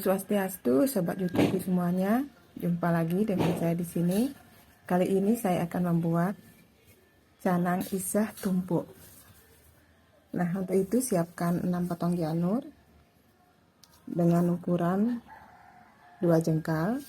Swastiastu, Sobat YouTube semuanya. Jumpa lagi dengan saya di sini. Kali ini saya akan membuat canang isah tumpuk. Nah, untuk itu siapkan 6 potong janur dengan ukuran 2 jengkal.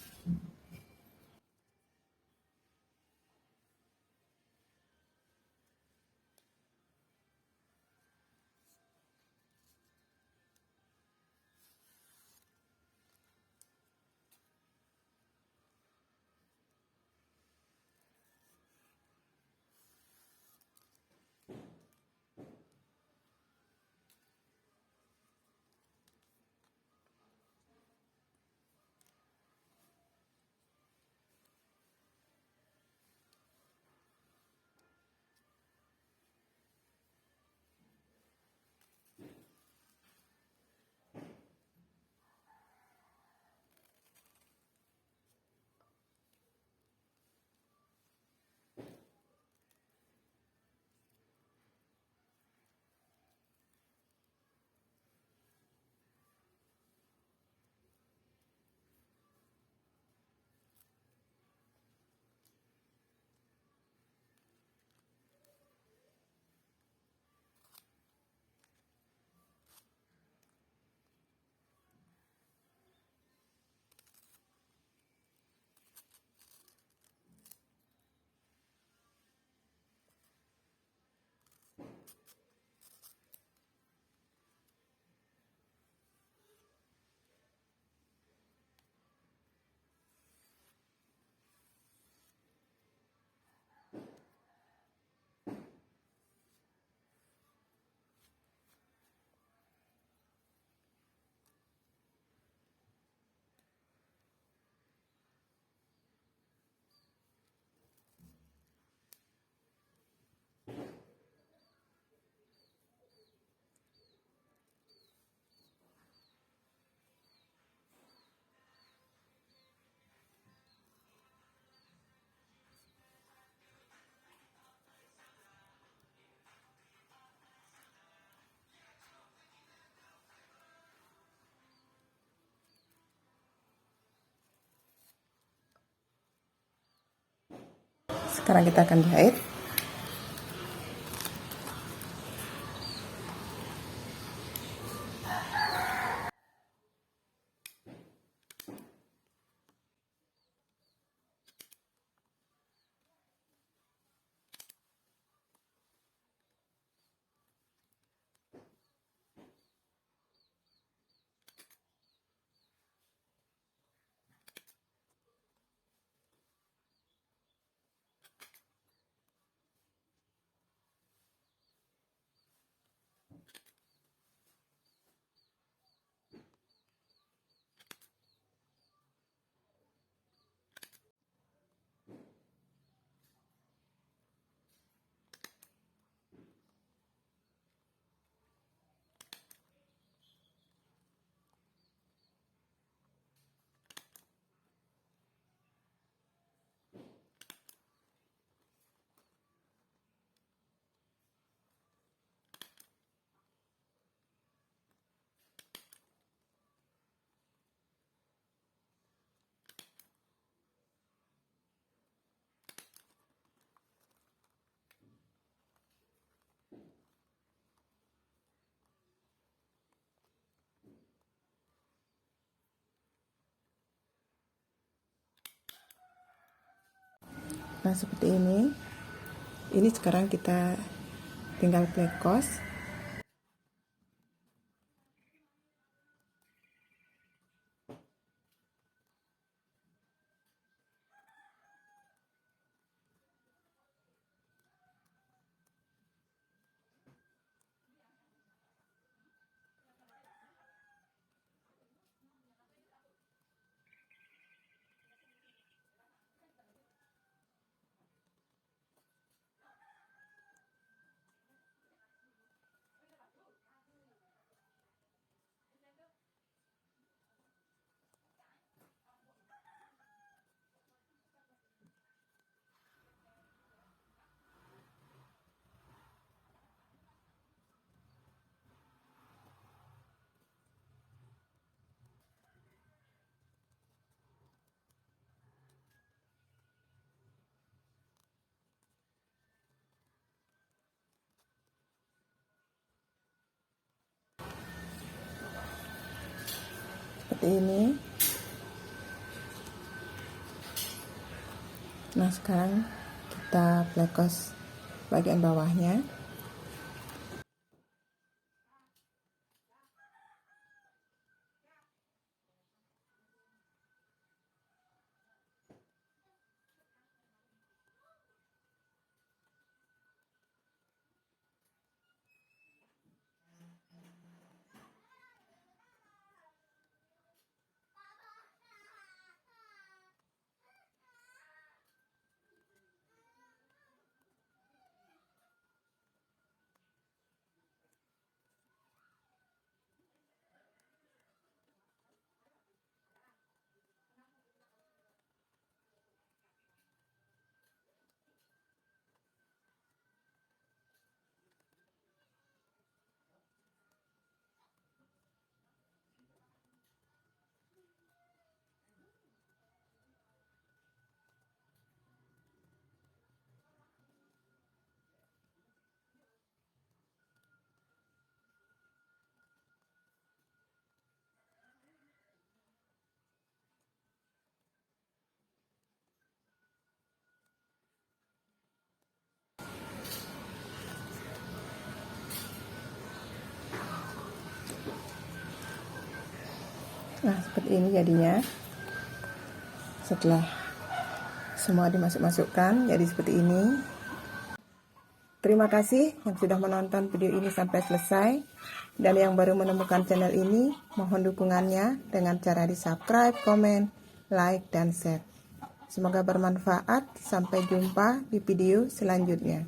Sekarang kita akan jahit. Nah, seperti ini. Ini sekarang kita tinggal plekos. seperti ini. Nah, sekarang kita blekos bagian bawahnya. Nah, seperti ini jadinya. Setelah semua dimasukkan jadi seperti ini. Terima kasih yang sudah menonton video ini sampai selesai. Dan yang baru menemukan channel ini, mohon dukungannya dengan cara di subscribe, komen, like, dan share. Semoga bermanfaat. Sampai jumpa di video selanjutnya.